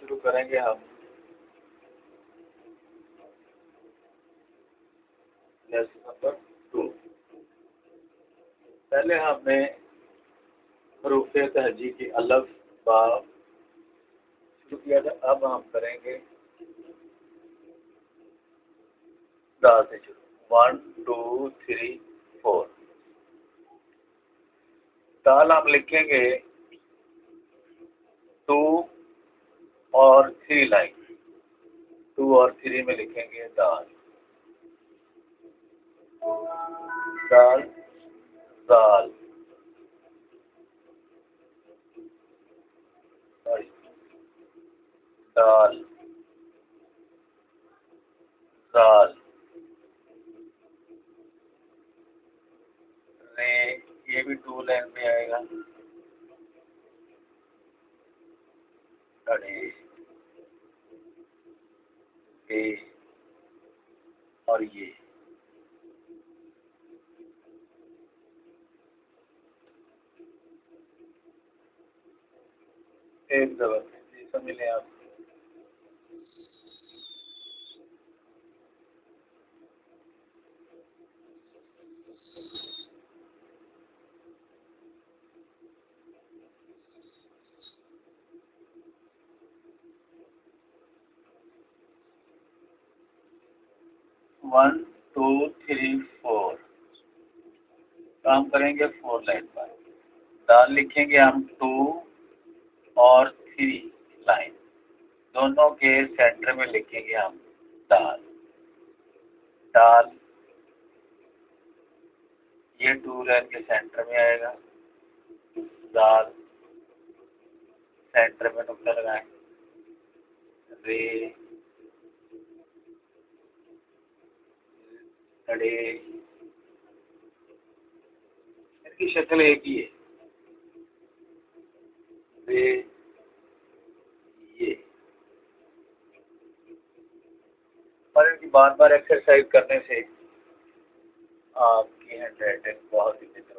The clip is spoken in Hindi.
शुरू करेंगे हम लेसन नंबर 2। पहले हमने हरूफ तहजी की अलफ बा शुरू किया था, अब हम करेंगे दाल से शुरू। 1 2 3 4। दाल हम लिखेंगे 2 और 3 लाइन, 2 और 3 में लिखेंगे दाल, दाल, दाल, दाल, दाल, रे, ये भी 2 लाइन में आएगा, अड़े, ए, और ये एक जबरदस्त समझ लें आप। वन टू थ्री फोर काम करेंगे 4 लाइन पर। दाल लिखेंगे हम 2 और 3 लाइन, दोनों के सेंटर में लिखेंगे हम दाल, दाल, ये 2 लाइन के सेंटर में आएगा, दाल, सेंटर में नुक्ता लगाएं, रे, अड़े, इनकी शक्ल एक ही है, रे, ये, और इनकी बार बार एक्सरसाइज करने से आपकी हैंड राइटिंग बहुत ही बेहतर